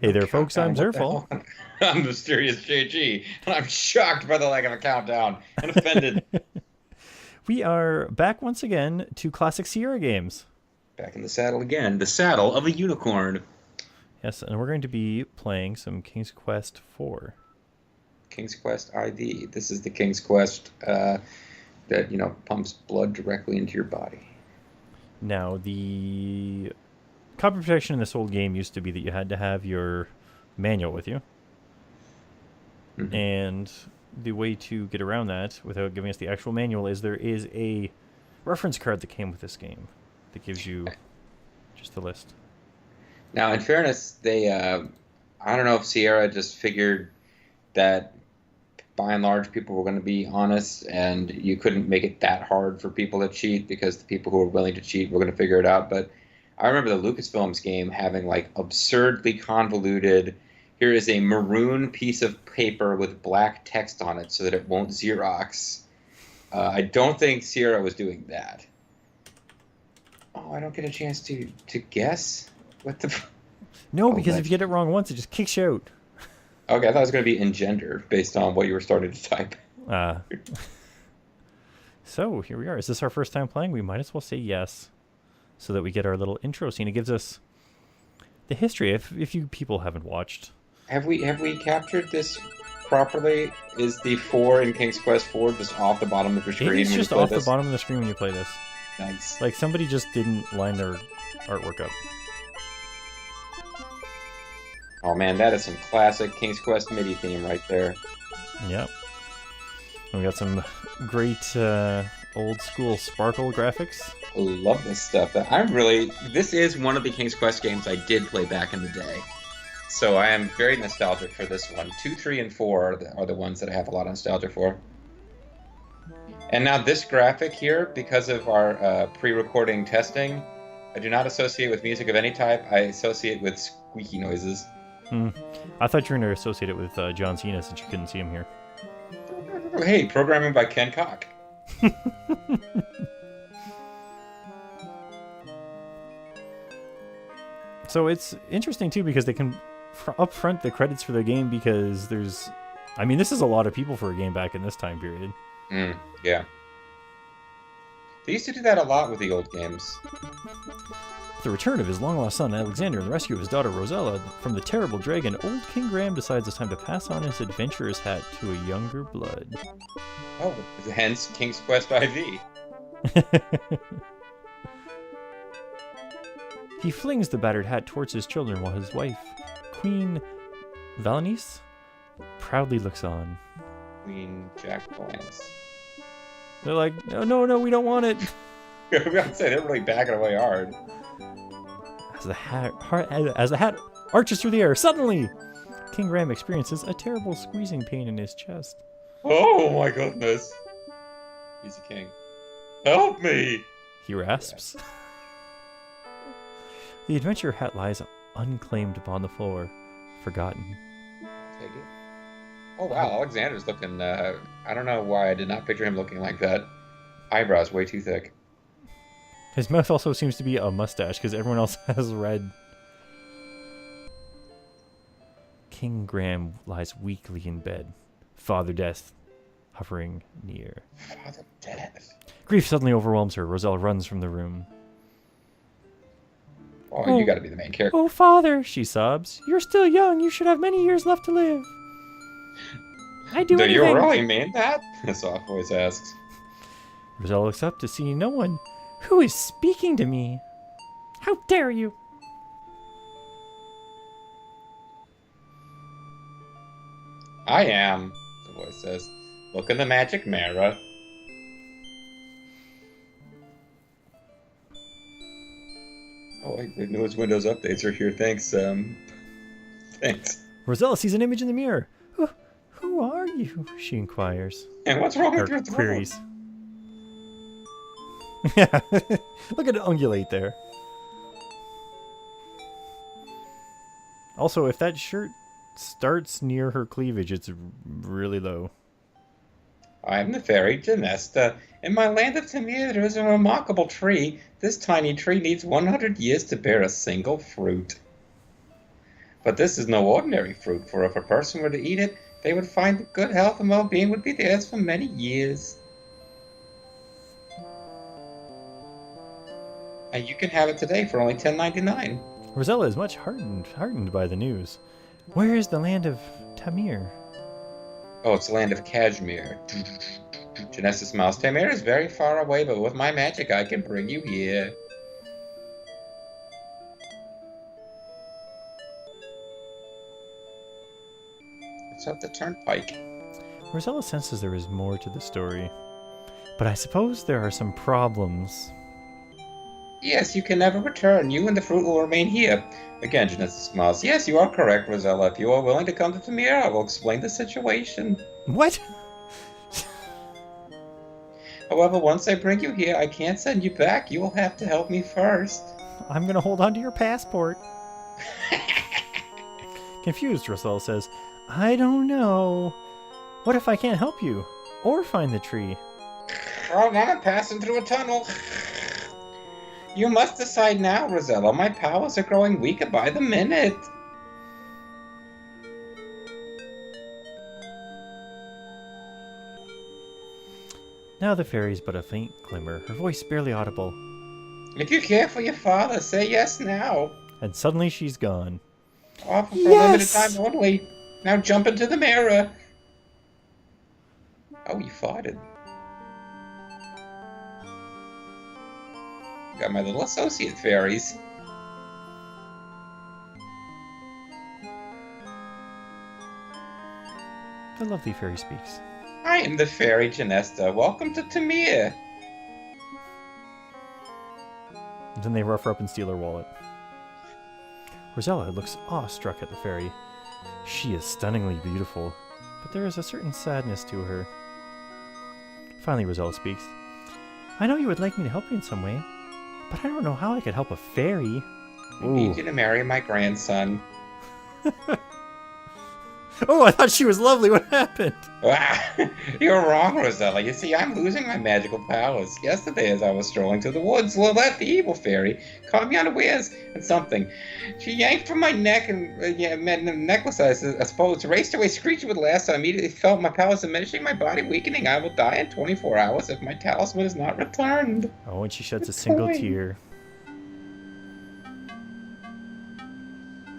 Hey there, folks. I'm What the Zerfall. hell? I'm Mysterious JG, and I'm shocked by the lack of a countdown and offended. We are back once again to classic Sierra games. Back in the saddle again, the saddle of a unicorn. Yes, and we're going to be playing some King's Quest 4. King's Quest IV. This is the King's Quest that pumps blood directly into your body. Now, the copy protection in this old game used to be that you had to have your manual with you. Mhm. And the way to get around that without giving us the actual manual is there is a reference card that came with this game that gives you just the list. Now, in fairness, I don't know if Sierra just figured that by and large people were going to be honest and you couldn't make it that hard for people to cheat because the people who were willing to cheat were going to figure it out. But I remember the Lucasfilms game having like absurdly convoluted, here is a maroon piece of paper with black text on it so that it won't Xerox. I don't think Sierra was doing that. Oh, I don't get a chance to guess? What the... No, Oh, because if you get it wrong once, it just kicks you out. Okay, I thought it was going to be engender based on what you were starting to type. So here we are. Is this our first time playing? We might as well say yes, so that we get our little intro scene. It gives us the history. If you people haven't watched, Have we captured this properly? Is the 4 in King's Quest 4 just off the bottom of your screen it is when you just play off this? the bottom of the screen when you play this. Nice. Like somebody just didn't line their artwork up. Oh man, that is some classic King's Quest MIDI theme right there. Yep. And we got some great old school sparkle graphics. Love this stuff. This is one of the King's Quest games I did play back in the day. So I am very nostalgic for this one. 2, 3, and 4 are the ones that I have a lot of nostalgia for. And now this graphic here, because of our pre-recording testing, I do not associate with music of any type. I associate with squeaky noises. I thought you were going to associate it with John Cena since you couldn't see him here. Hey, programming by Ken Cock. So it's interesting too because they can up front the credits for the game because this is a lot of people for a game back in this time period. Yeah. They used to do that a lot with the old games. With the return of his long-lost son Alexander and the rescue of his daughter Rosella from the terrible dragon, old King Graham decides it's time to pass on his adventurer's hat to a younger blood. Oh, hence King's Quest IV. He flings the battered hat towards his children while his wife, Queen Valenice, proudly looks on. Queen Jack Palance. They're like, no, we don't want it. I was gonna say, they're really backing away hard. As the hat arches through the air, suddenly, King Graham experiences a terrible squeezing pain in his chest. Oh my goodness. He's a king. Help me! He rasps. The adventurer hat lies unclaimed upon the floor, forgotten. Take it. Oh wow, Alexander's looking, I don't know why I did not picture him looking like that. Eyebrows way too thick. His mouth also seems to be a mustache because everyone else has red. King Graham lies weakly in bed, Father Death hovering near. Father Death? Grief suddenly overwhelms her. Rosella runs from the room. Oh, you gotta be the main character. Oh, Father, she sobs. You're still young. You should have many years left to live. I do anything. You really mean that? The soft voice asks. Rosella looks up to see no one. Who is speaking to me? How dare you? I am, the voice says. Look in the magic mirror. Oh, I didn't know his Windows updates are here. Thanks, thanks. Rosella sees an image in the mirror. Who are you? She inquires. And what's wrong with your throat? Queries. Yeah, look at it ungulate there. Also, if that shirt starts near her cleavage, it's really low. I am the fairy Genesta. In my land of Tamir there is a remarkable tree. This tiny tree needs 100 years to bear a single fruit. But this is no ordinary fruit, for if a person were to eat it, they would find that good health and well-being would be theirs for many years. And you can have it today for only $10.99. Rosella is much heartened by the news. Where is the land of Tamir? Oh, it's the land of Kashmir. Janessa smiles. Tamir is very far away, but with my magic I can bring you here. It's up the turnpike. Rosella senses there is more to the story. But I suppose there are some problems. Yes, you can never return. You and the fruit will remain here. Again, Janessa smiles. Yes, you are correct, Rosella. If you are willing to come to Tamir, I will explain the situation. What? However, once I bring you here, I can't send you back. You will have to help me first. I'm gonna hold on to your passport. Confused, Rosella says, I don't know. What if I can't help you? Or find the tree? Oh, now I'm passing through a tunnel. You must decide now, Rosella. My powers are growing weaker by the minute. Now the fairy's but a faint glimmer, her voice barely audible. If you care for your father, say yes now. And suddenly she's gone. Offer for a limited time only. Now jump into the mirror. Oh, you farted. Got my little associate fairies. The lovely fairy speaks. I am the fairy Janessa. Welcome to Tamir. Then they rough her up and steal her wallet. Rosella looks awestruck at the fairy. She is stunningly beautiful, but there is a certain sadness to her. Finally, Rosella speaks. I know you would like me to help you in some way, but I don't know how I could help a fairy. I need you to marry my grandson. Oh, I thought she was lovely. What happened? You're wrong, Rosella. You see, I'm losing my magical powers. Yesterday, as I was strolling through the woods, Lilette, the evil fairy, caught me unawares and something. She yanked from my neck and the necklace, I suppose, raced away screeching with laughter. I immediately felt my powers diminishing, my body weakening. I will die in 24 hours if my talisman is not returned. Oh, and she sheds a single tear.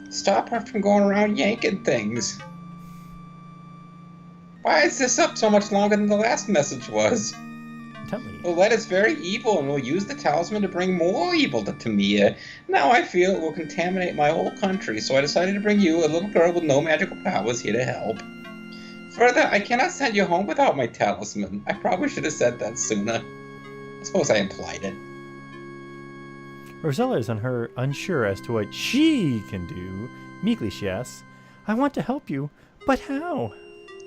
Stop her from going around yanking things. Why is this up so much longer than the last message was? Tell me. Lilette is very evil and will use the talisman to bring more evil to Tamir. Now I feel it will contaminate my whole country, so I decided to bring you, a little girl with no magical powers, here to help. Further, I cannot send you home without my talisman. I probably should have said that sooner. I suppose I implied it. Rosella is unsure as to what she can do. Meekly she asks, I want to help you, but how?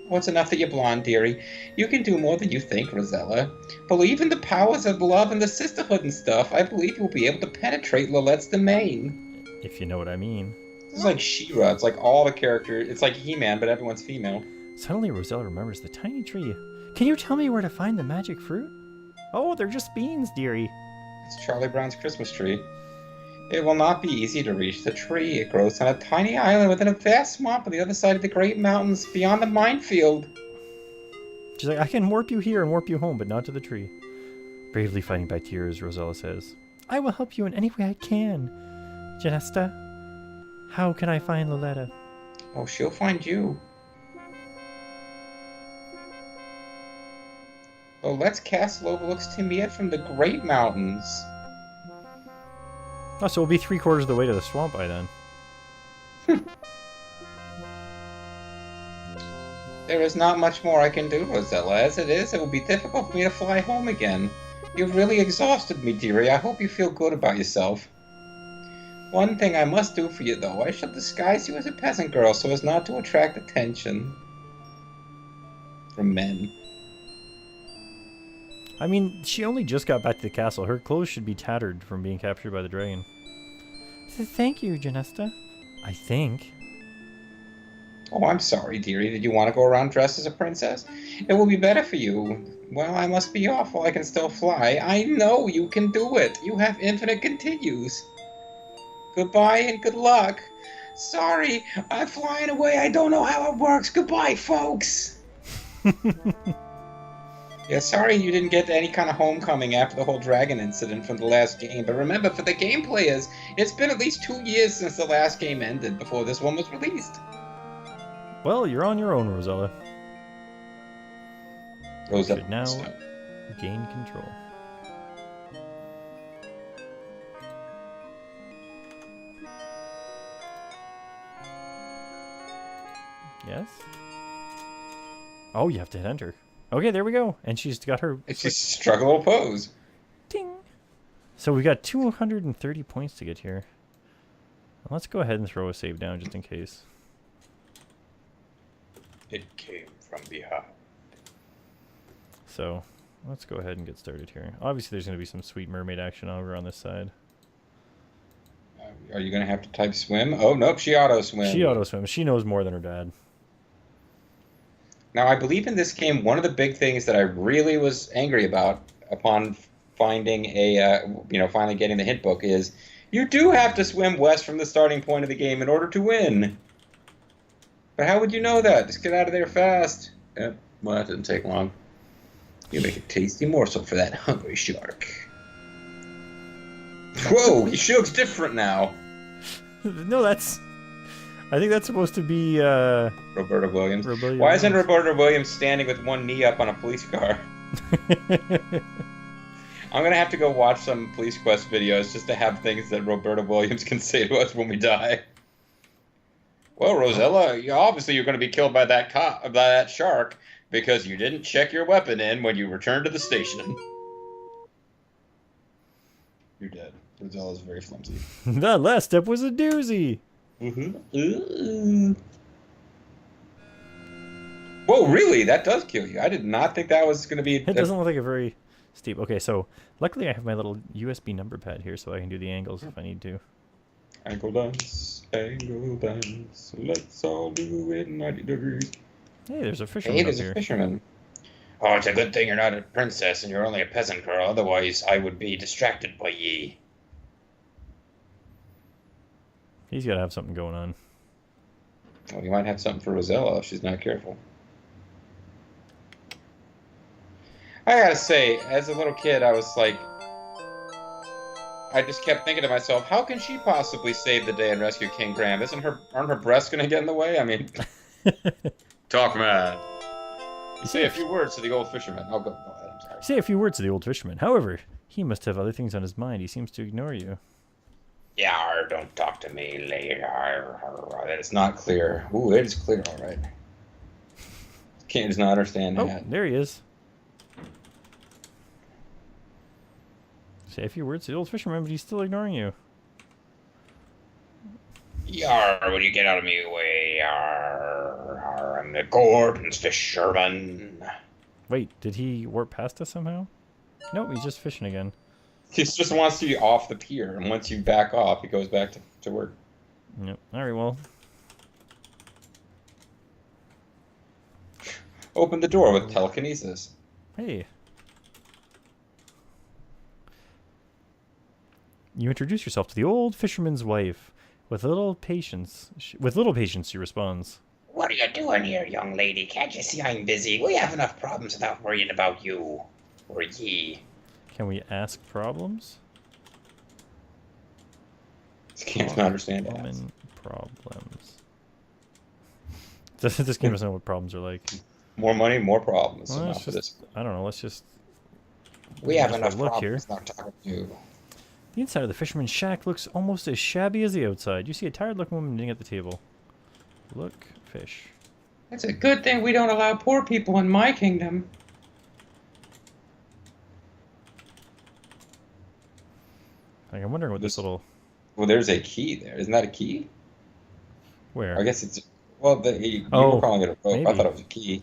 Well, it's enough that you're blonde, dearie. You can do more than you think, Rosella. Believe in the powers of love and the sisterhood and stuff. I believe you'll be able to penetrate Lilette's domain. If you know what I mean. It's like She-Ra. It's like all the characters. It's like He-Man, but everyone's female. Suddenly, Rosella remembers the tiny tree. Can you tell me where to find the magic fruit? Oh, they're just beans, dearie. It's Charlie Brown's Christmas tree. It will not be easy to reach the tree. It grows on a tiny island within a vast swamp on the other side of the great mountains beyond the minefield. She's like, I can warp you here and warp you home, but not to the tree. Bravely fighting back tears, Rosella says, I will help you in any way I can. Janessa, how can I find Loletta? Oh, she'll find you. Lolette's castle overlooks Tamir from the great mountains. Oh, so we'll be 3/4 of the way to the swamp by then. There is not much more I can do, Rosella. As it is, it will be difficult for me to fly home again. You've really exhausted me, dearie. I hope you feel good about yourself. One thing I must do for you, though. I shall disguise you as a peasant girl so as not to attract attention from men. I mean, she only just got back to the castle. Her clothes should be tattered from being captured by the dragon. Thank you, Janessa. I think. Oh, I'm sorry, dearie. Did you want to go around dressed as a princess? It will be better for you. Well, I must be off while I can still fly. I know you can do it. You have infinite continues. Goodbye and good luck. Sorry, I'm flying away. I don't know how it works. Goodbye, folks. Yeah, sorry you didn't get any kind of homecoming after the whole dragon incident from the last game. But remember, for the game players, it's been at least 2 years since the last game ended before this one was released. Well, you're on your own, Rosella. Rosella Should now gain control. Yes? Oh, you have to hit enter. Okay, there we go. And she's got her... It's just struggle pose. Ding! So we got 230 points to get here. Let's go ahead and throw a save down just in case. It came from behind. So, let's go ahead and get started here. Obviously, there's going to be some sweet mermaid action over on this side. Are you going to have to type swim? Oh, nope, she auto-swim. She auto-swims. She knows more than her dad. Now, I believe in this game, one of the big things that I really was angry about upon finding finally getting the hint book is you do have to swim west from the starting point of the game in order to win. But how would you know that? Just get out of there fast. Yep, well, that didn't take long. You make a tasty morsel for that hungry shark. Whoa, she looks different now. No, that's... I think that's supposed to be, Roberta Williams. Why isn't Roberta Williams standing with one knee up on a police car? I'm going to have to go watch some Police Quest videos just to have things that Roberta Williams can say to us when we die. Well, Rosella, obviously you're going to be killed by that shark because you didn't check your weapon in when you returned to the station. You're dead. Rosella's very flimsy. That last step was a doozy. Mm-hmm. Whoa, really? That does kill you. I did not think that was going to be... It doesn't look like a very steep... Okay, so luckily I have my little USB number pad here so I can do the angles if I need to. Angle dance, let's all do it 90 degrees. Hey, there's a fisherman Hey, there's up a here. fisherman. Oh, it's a good thing you're not a princess and you're only a peasant girl, otherwise I would be distracted by ye. He's got to have something going on. Well, you might have something for Rosella if she's not careful. I gotta say, as a little kid, I was like... I just kept thinking to myself, how can she possibly save the day and rescue King Graham? Aren't her breasts gonna get in the way? I mean... Talk, man. You say a few words to the old fisherman. Oh, go ahead, I'm sorry. Say a few words to the old fisherman. However, he must have other things on his mind. He seems to ignore you. Yar, don't talk to me later. It's not clear. Ooh, it is clear, all right. Can't just not understand that. Oh, there he is. Say a few words to the old fisherman, but he's still ignoring you. Yar, will you get out of me way? Yar, I'm the Gordon's fisherman. Wait, did he warp past us somehow? Nope, he's just fishing again. He just wants to be off the pier, and once you back off, he goes back to work. Yep. Alright, well. Open the door with telekinesis. Hey. You introduce yourself to the old fisherman's wife. With little patience, she responds. What are you doing here, young lady? Can't you see I'm busy? We have enough problems without worrying about you. Or ye. Can we ask problems? Can't understand that. Common problems. This game doesn't know what problems are like. More money, more problems. Well, Enough of this. I don't know, let's just... We have let's enough look problems here. not talking to you. The inside of the fisherman's shack looks almost as shabby as the outside. You see a tired-looking woman knitting at the table. Look, fish. It's a good thing we don't allow poor people in my kingdom. Like, I'm wondering what this little... Well, there's a key there. Isn't that a key? Where? I guess it's... Well, you Oh, were calling it a rope. maybe. I thought it was a key.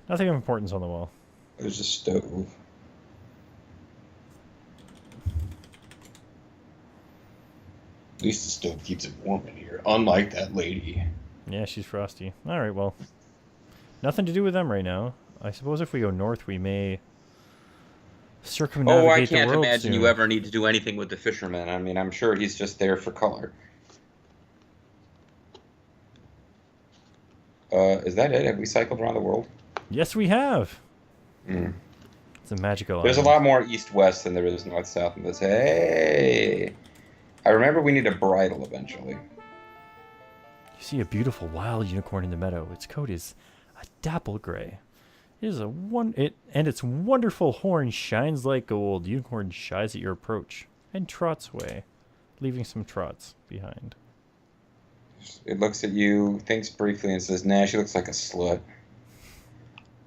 Nothing of importance on the wall. There's a stove. At least the stove keeps it warm in here, unlike that lady. Yeah, she's frosty. Alright, well. Nothing to do with them right now. I suppose if we go north, we may Oh, I circumnavigate the can't world imagine soon. you ever need to do anything with the fisherman. I mean, I'm sure he's just there for color. Is that it? Have we cycled around the world? Yes, we have. Mm. It's a magical There's a island. lot more east-west than there is north-south in this. Hey! I remember we need a bridle eventually. You see a beautiful wild unicorn in the meadow. Its coat is a dapple gray. And its wonderful horn shines like gold. The unicorn shies at your approach and trots away, leaving some trots behind. It looks at you, thinks briefly, and says, "Nah, she looks like a slut.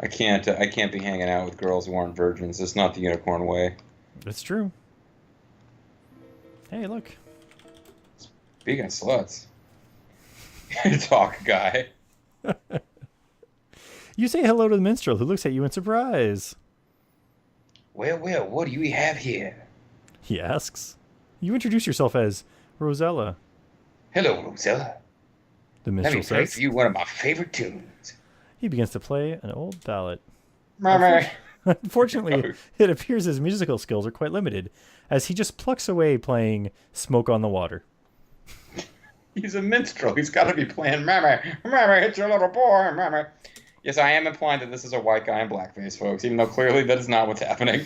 I can't be hanging out with girls who aren't virgins. It's not the unicorn way." It's true. Hey, look. Speaking of sluts, talk guy. You say hello to the minstrel, who looks at you in surprise. Well, what do you have here? He asks. You introduce yourself as Rosella. Hello, Rosella. The Let minstrel me play says. for you one of my favorite tunes. He begins to play an old ballad. Mama. Unfortunately, it appears his musical skills are quite limited, as he just plucks away playing Smoke on the Water. He's a minstrel. He's got to be playing Mama, it's your little boy, Mama. Yes, I am implying that this is a white guy in blackface, folks, even though clearly that is not what's happening.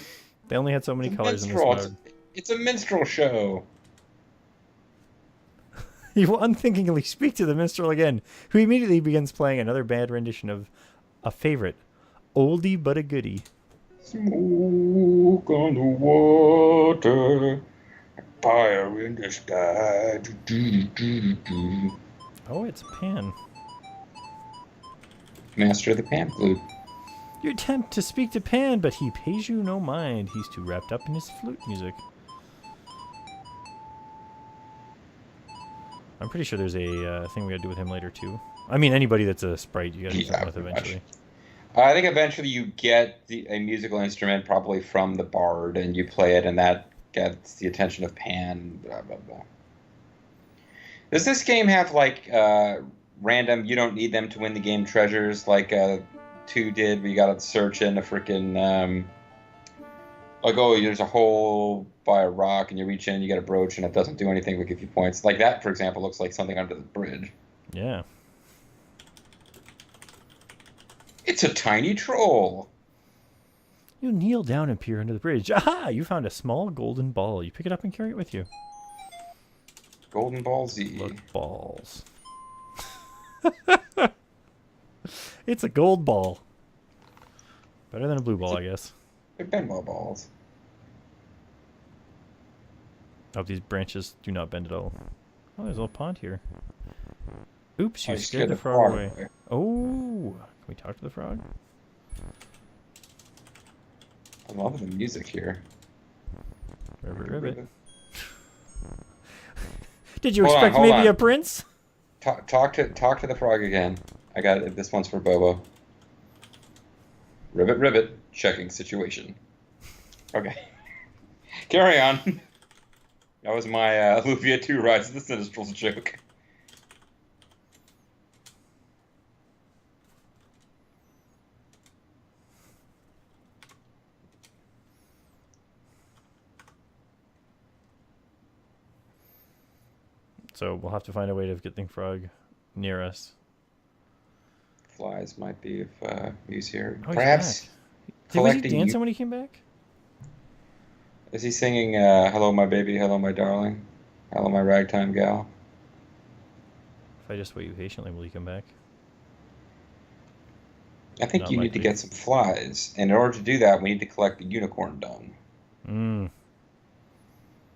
They only had so many It's a colors in this minstrel. mode. It's a minstrel show. He will unthinkingly speak to the minstrel again, who immediately begins playing another bad rendition of a favorite, oldie but a goodie. Smoke on the water, fire in the sky. Oh, it's Pan. Master of the pan flute. You attempt to speak to Pan, but he pays you no mind. He's too wrapped up in his flute music. I'm pretty sure there's a thing we gotta do with him later, too. I mean, anybody that's a sprite, you gotta do something with pretty eventually. much. I think eventually you get a musical instrument, probably from the bard, and you play it, and that gets the attention of Pan. Blah blah blah. Does this game have like random? You don't need them to win the game treasures like 2 did, where you gotta search in a freaking like, oh, there's a hole by a rock, and you reach in, you get a brooch, and it doesn't do anything but give you points. Like that, for example, looks like something under the bridge. Yeah. It's a tiny troll. You kneel down and peer under the bridge. Aha! You found a small golden ball. You pick it up and carry it with you. Golden Ball Z. Look, balls. It's a gold ball. Better than a blue ball, I guess. They're pinball balls. Oh, these branches do not bend at all. Oh, there's a little pond here. Oops, you I scared the frog away. Oh, can we talk to the frog? I love the music here. Ribbit, ribbit. Did you Hold on, expect hold maybe on. a prince? Talk to the frog again. I got it. This one's for Bobo. Ribbit, ribbit. Checking situation. Okay. Carry on. That was my Luvia 2 Rise of the Sinistrals joke. So we'll have to find a way to get the frog near us. Flies might be if he's here. Oh, he's Perhaps back. Was he collecting. dancing when he came back? Is he singing "Hello, my baby, hello, my darling, hello, my ragtime gal"? If I just wait patiently, will he come back? I think Not you need to likely. get some flies, and in order to do that, we need to collect the unicorn dung. Mmm.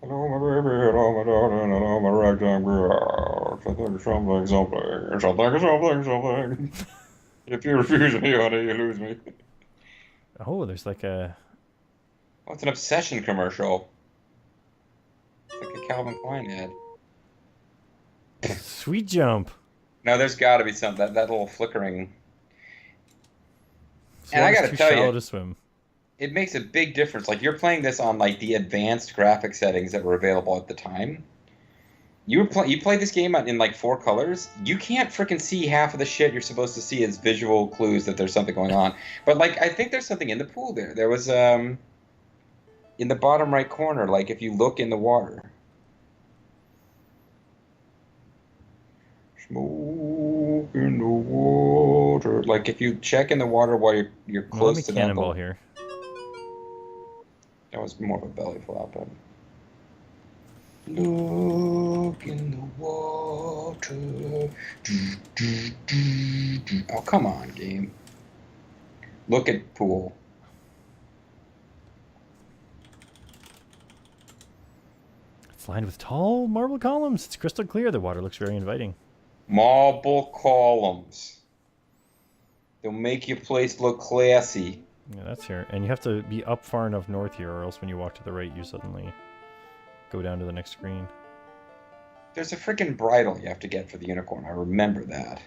Hello, my baby, hello, my darling, hello, my ragtime girl. Something. If you refuse me, honey, you lose me. Oh, there's like a... Oh, it's an obsession commercial. It's like a Calvin Klein ad. Sweet jump. No, there's got to be some that little flickering. This And I water's gotta too tell you- shallow to swim. It makes a big difference. Like you're playing this on like the advanced graphic settings that were available at the time. You play this game in like 4 colors. You can't freaking see half of the shit you're supposed to see as visual clues that there's something going on. But like I think there's something in the pool there. There was in the bottom right corner, like if you look in the water. Smoke in the water. Like if you check in the water while you're Well, let me close to that. cannonball here. That was more of a belly flop, but look in the water. Oh, come on, game. Look at pool. It's lined with tall marble columns. It's crystal clear. The water looks very inviting. Marble columns. They'll make your place look classy. Yeah, that's here. And you have to be up far enough north here, or else when you walk to the right, you suddenly go down to the next screen. There's a freaking bridle you have to get for the unicorn. I remember that.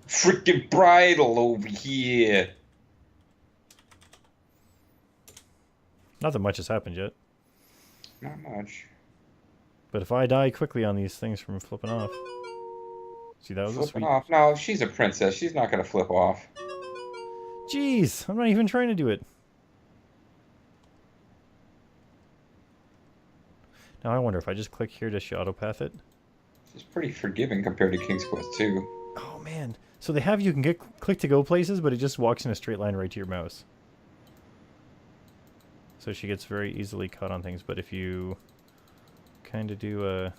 Freaking bridle over here. Not that much has happened yet. Not much. But if I die quickly on these things from flipping off. See, that was a Flipping sweet... off. No, she's a princess. She's not going to flip off. Jeez, I'm not even trying to do it. Now I wonder if I just click here, does she autopath it? She's pretty forgiving compared to King's Quest 2. Oh man. So they have you can get click to go places, but it just walks in a straight line right to your mouse. So she gets very easily caught on things, but if you kind of do a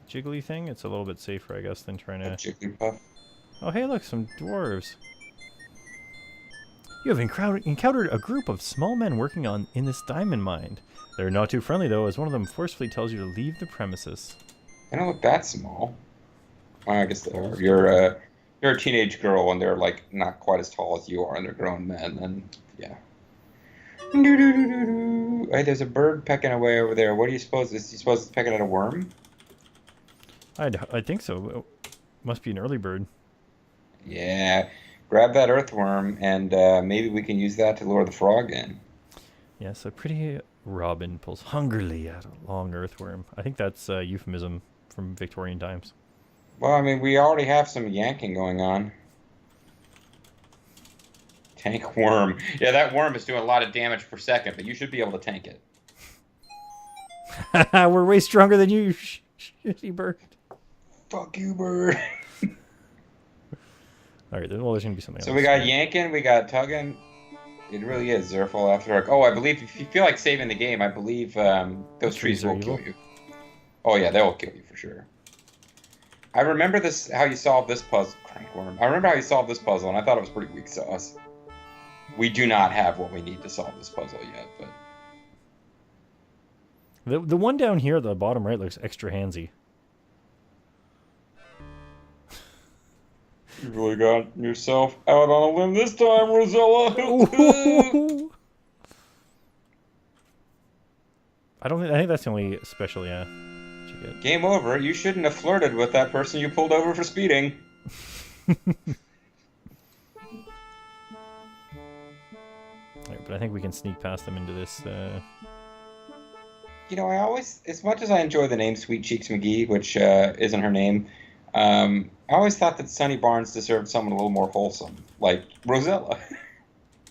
jiggly thing, it's a little bit safer, I guess, than trying to... Jigglypuff. Oh hey, look, some dwarves. You have encountered a group of small men working in this diamond mine. They're not too friendly, though, as one of them forcefully tells you to leave the premises. They don't look that small. Well, I guess they are. You're a teenage girl, and they're like not quite as tall as you are, and they're grown men. And yeah. Hey, there's a bird pecking away over there. What do you suppose? Is he supposed to pecking at a worm? I think so. Must be an early bird. Yeah. Grab that earthworm, and maybe we can use that to lure the frog in. Yes, a pretty robin pulls hungrily at a long earthworm. I think that's a euphemism from Victorian times. Well, I mean, we already have some yanking going on. Tank worm. Yeah, that worm is doing a lot of damage per second, but you should be able to tank it. We're way stronger than you, shitty bird. Fuck you, bird. Alright, well, there's going to be something else. So we got yanking, we got tugging. It really is Zerfall after dark. Oh, I believe if you feel like saving the game, I believe those trees will kill you. Oh yeah, they will kill you for sure. I remember this, how you solved this puzzle. Crankworm. I remember how you solved this puzzle, and I thought it was pretty weak sauce. We do not have what we need to solve this puzzle yet, but... The one down here at the bottom right looks extra handsy. You really got yourself out on a limb this time, Rosella. I think that's the only special, yeah. You get. Game over. You shouldn't have flirted with that person you pulled over for speeding. Right, but I think we can sneak past them into this. You know, I always, as much as I enjoy the name Sweet Cheeks McGee, which isn't her name, I always thought that Sonny Barnes deserved someone a little more wholesome, like Rosella.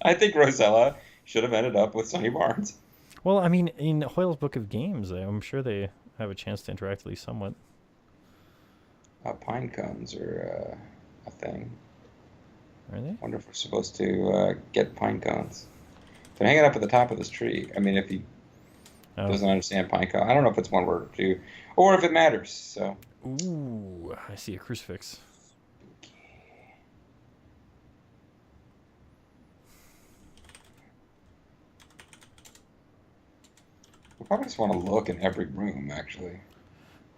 I think Rosella should have ended up with Sonny Barnes. Well, I mean, in Hoyle's Book of Games, I'm sure they have a chance to interact at least somewhat. Pine cones are a thing. Are they? I wonder if we're supposed to get pine cones. They're hanging up at the top of this tree. I mean, if he doesn't understand pine cone, I don't know if it's one word or two, or if it matters. So. Ooh, I see a crucifix. We probably just want to look in every room, actually.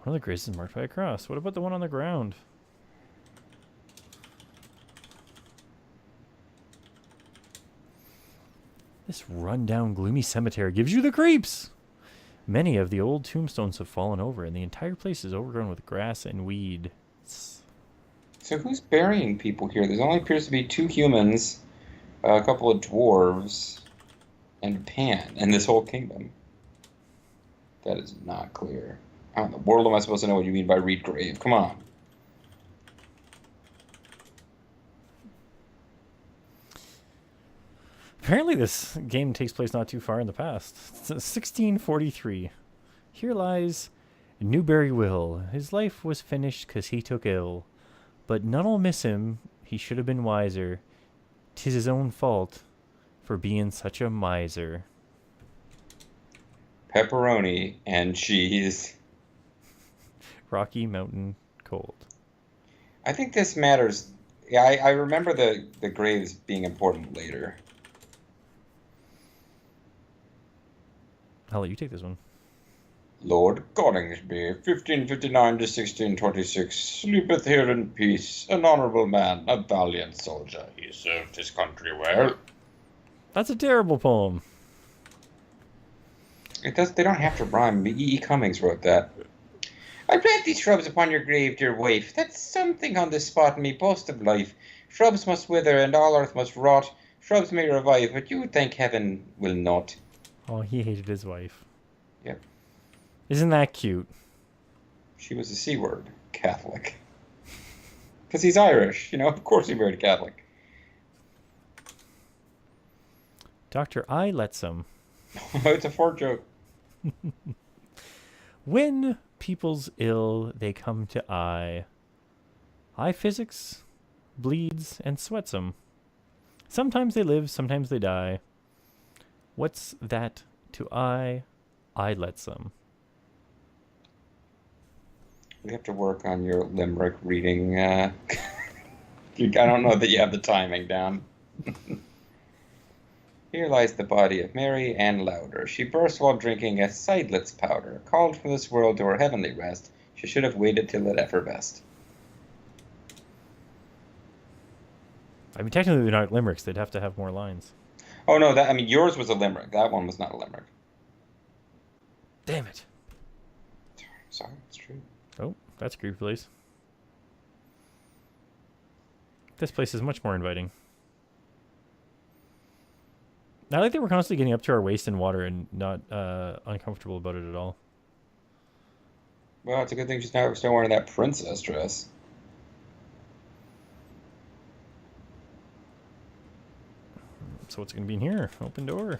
One of the graves is marked by a cross. What about the one on the ground? This run-down, gloomy cemetery gives you the creeps! Many of the old tombstones have fallen over, and the entire place is overgrown with grass and weeds. So who's burying people here? There only appears to be 2 humans, a couple of dwarves, and Pan in this whole kingdom. That is not clear. How in the world am I supposed to know what you mean by read grave? Come on. Apparently this game takes place not too far in the past. It's 1643. Here lies Newberry Will. His life was finished 'cause he took ill. But none'll miss him, he should have been wiser. 'Tis his own fault for being such a miser. Pepperoni and cheese. Rocky Mountain Cold. I think this matters. Yeah, I remember the graves being important later. I'll let you take this one. Lord Coningsby, 1559 to 1626, sleepeth here in peace, an honourable man, a valiant soldier. He served his country well. That's a terrible poem. It does. They don't have to rhyme. E. Cummings wrote that. I plant these shrubs upon your grave, dear wife. That's something on this spot me boast of life. Shrubs must wither, and all earth must rot. Shrubs may revive, but you thank heaven will not. Oh, he hated his wife. Yep. Isn't that cute? She was a C word. Catholic. Because he's Irish, of course he married a Catholic. Dr. I Letsum. It's a fart joke. When people's ill, they come to I physics, bleeds, and sweats 'em. Sometimes they live, sometimes they die. What's that to I Letsum? We have to work on your limerick reading. I don't know that you have the timing down. Here lies the body of Mary Ann Louder. She burst while drinking a seidlitz powder. Called from this world to her heavenly rest. She should have waited till it effervesced. I mean, technically they're not limericks. They'd have to have more lines. Oh, no, yours was a limerick. That one was not a limerick. Damn it. Sorry, it's true. Oh, that's a creepy place. This place is much more inviting. I like that we're constantly getting up to our waist in water and not uncomfortable about it at all. Well, it's a good thing she's not still wearing that princess dress. So what's going to be in here? Open door.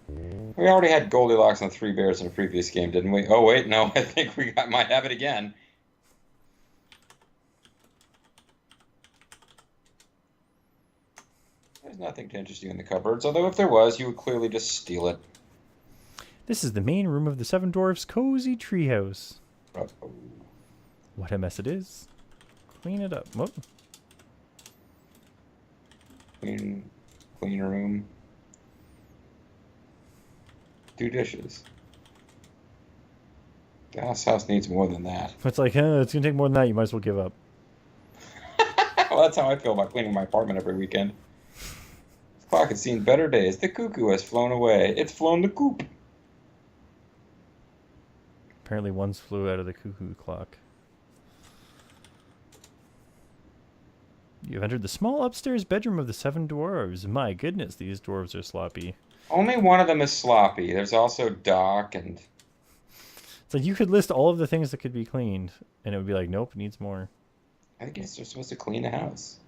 We already had Goldilocks and the Three Bears in a previous game, didn't we? Oh, wait, no, I think we might have it again. There's nothing too interesting in the cupboards, although if there was, you would clearly just steal it. This is the main room of the Seven Dwarfs' cozy treehouse. Uh-oh. What a mess it is. Clean it up. Whoop. Clean room. Do dishes. This house needs more than that. It's like, it's going to take more than that. You might as well give up. Well, that's how I feel about cleaning my apartment every weekend. This clock has seen better days. The cuckoo has flown away. It's flown the coop. Apparently one's flew out of the cuckoo clock. You've entered the small upstairs bedroom of the Seven Dwarves. My goodness, these dwarves are sloppy. Only one of them is sloppy. There's also Doc and... It's like you could list all of the things that could be cleaned, and it would be like, nope, it needs more. I guess they're supposed to clean the house.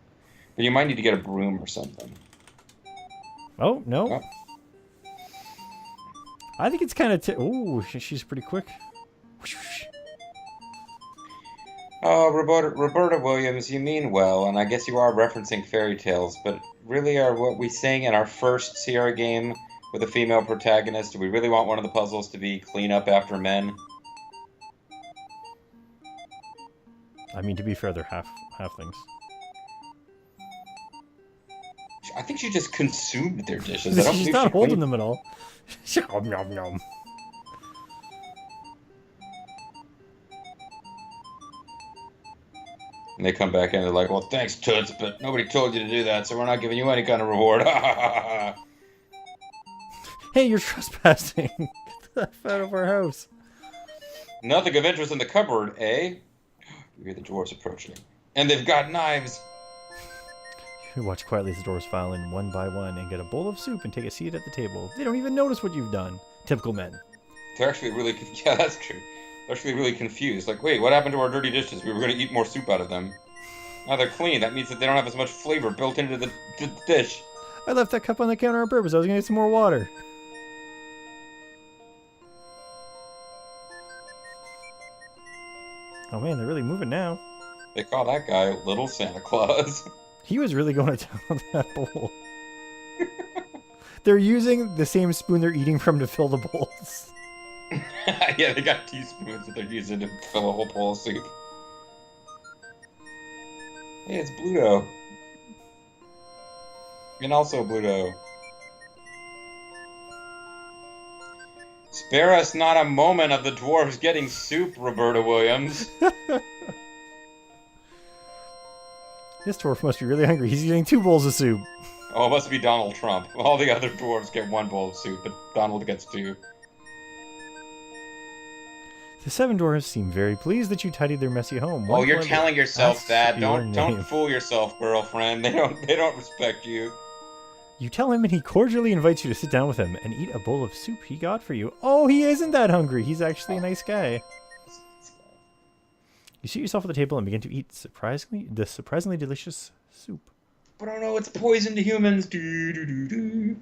But you might need to get a broom or something. Oh, no. Oh. I think it's kind of... Ooh, she's pretty quick. Oh, Roberta Williams, you mean well, and I guess you are referencing fairy tales, but really are what we sang in our first Sierra game with a female protagonist? Do we really want one of the puzzles to be clean up after men? I mean, to be fair, they're half things. I think she just consumed their dishes. I don't She's believe not she holding cleaned... them at all. Nom, nom, nom. And they come back in, they're like, well, thanks, Toots, but nobody told you to do that, so we're not giving you any kind of reward. Hey, you're trespassing. Get the F out of our house. Nothing of interest in the cupboard, eh? You hear the dwarves approaching. And they've got knives. You watch quietly as the doors file in one by one and get a bowl of soup and take a seat at the table. They don't even notice what you've done. Typical men. They're actually really... Yeah, that's true. They're actually really confused. Like, wait, what happened to our dirty dishes? We were going to eat more soup out of them. Now they're clean. That means that they don't have as much flavor built into the dish. I left that cup on the counter on purpose. I was going to get some more water. Oh man, they're really moving now. They call that guy Little Santa Claus. He was really going to town with that bowl. They're using the same spoon they're eating from to fill the bowls. Yeah, they got teaspoons that they're using to fill a whole bowl of soup. Hey, it's Bluto. And also Bluto. Spare us not a moment of the dwarves getting soup, Roberta Williams. This dwarf must be really hungry. He's eating 2 bowls of soup. Oh, it must be Donald Trump. All the other dwarves get 1 bowl of soup, but Donald gets 2. The 7 dwarves seem very pleased that you tidied their messy home. Oh, you're telling yourself that. Your Don't name. fool yourself, girlfriend. They don't respect you. You tell him and he cordially invites you to sit down with him and eat a bowl of soup he got for you. Oh, he isn't that hungry. He's actually a nice guy. You seat yourself at the table and begin to eat the surprisingly delicious soup. But oh no, it's poison to humans. Do, do, do, do.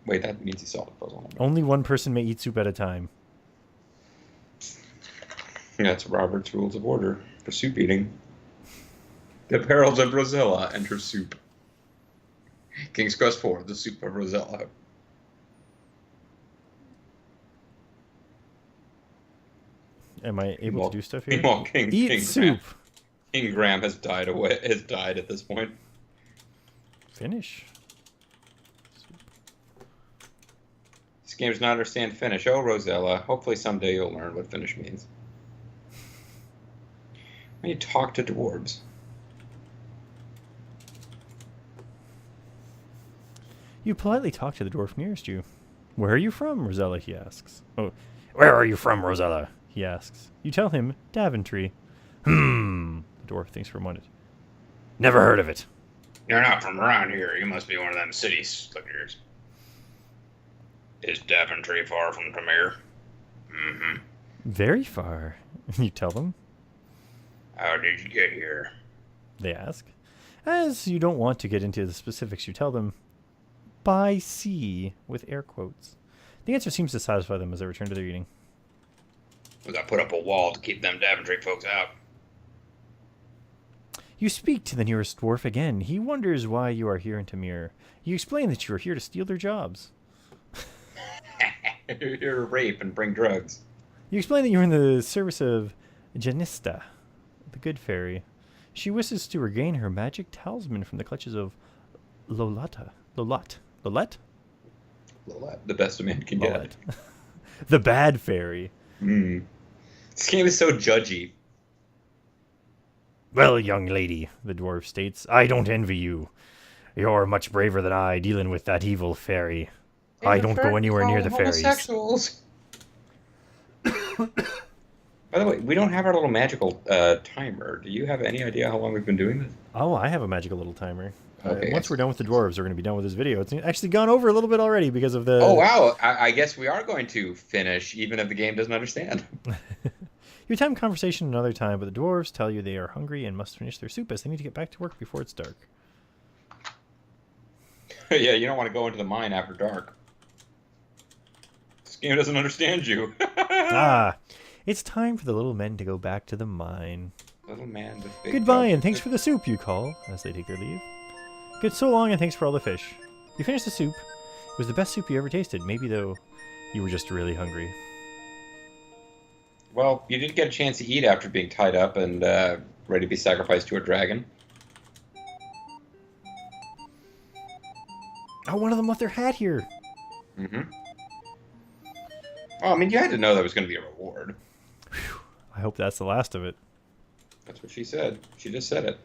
Wait, that means he solved the puzzle. Only one person may eat soup at a time. That's Robert's Rules of Order for soup eating. The perils of Rosella and her soup. King's Quest IV, the soup of Rosella. Am I able to do stuff here? Well, Eat King soup. King Graham has died at this point. Finish. This game does not understand Finnish. Oh, Rosella. Hopefully someday you'll learn what Finnish means. When you talk to dwarves. You politely talk to the dwarf nearest you. Where are you from, Rosella, he asks. Oh, where are you from, Rosella? He asks. You tell him, Daventry. The dwarf thinks for a moment. Never heard of it. You're not from around here. You must be one of them city slickers. Is Daventry far from Tremere? Mm-hmm. Very far. You tell them. How did you get here? They ask. As you don't want to get into the specifics, you tell them, by sea, with air quotes. The answer seems to satisfy them as they return to their eating. We got to put up a wall to keep them Daventry folks out. You speak to the nearest dwarf again. He wonders why you are here in Tamir. You explain that you are here to steal their jobs. You're here to rape and bring drugs. You explain that you're in the service of Janista, the good fairy. She wishes to regain her magic talisman from the clutches of Lolette? Lolette, the best a man can get. The bad fairy. This game is so judgy. Well, young lady, the dwarf states, I don't envy you. You're much braver than I, dealing with that evil fairy. I don't go anywhere near the fairies. By the way, we don't have our little magical timer. Do you have any idea how long we've been doing this? Oh, I have a magical little timer. Okay. Once we're done with the dwarves, we're going to be done with this video. It's actually gone over a little bit already because of the... Oh, wow. I guess we are going to finish, even if the game doesn't understand. Your time conversation another time, but the dwarves tell you they are hungry and must finish their soup as they need to get back to work before it's dark. Yeah, you don't want to go into the mine after dark. This game doesn't understand you. It's time for the little men to go back to the mine. Little man with big Goodbye and thanks for the soup, you call, as they take their leave. Good so long and thanks for all the fish. You finish the soup. It was the best soup you ever tasted, maybe though you were just really hungry. Well, you did get a chance to eat after being tied up and ready to be sacrificed to a dragon. Oh, one of them left their hat here. Mm-hmm. Well, I mean, you had to know that was going to be a reward. Whew. I hope that's the last of it. That's what she said. She just said it.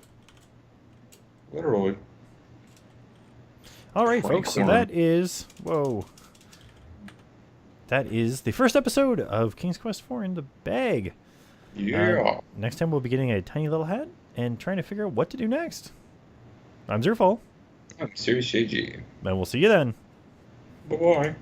Literally. All right, folks. So that is... Whoa. That is the first episode of King's Quest IV in the bag. Yeah. Next time we'll be getting a tiny little hat and trying to figure out what to do next. I'm Zerfall. I'm Mysterous JG. And we'll see you then. Bye-bye.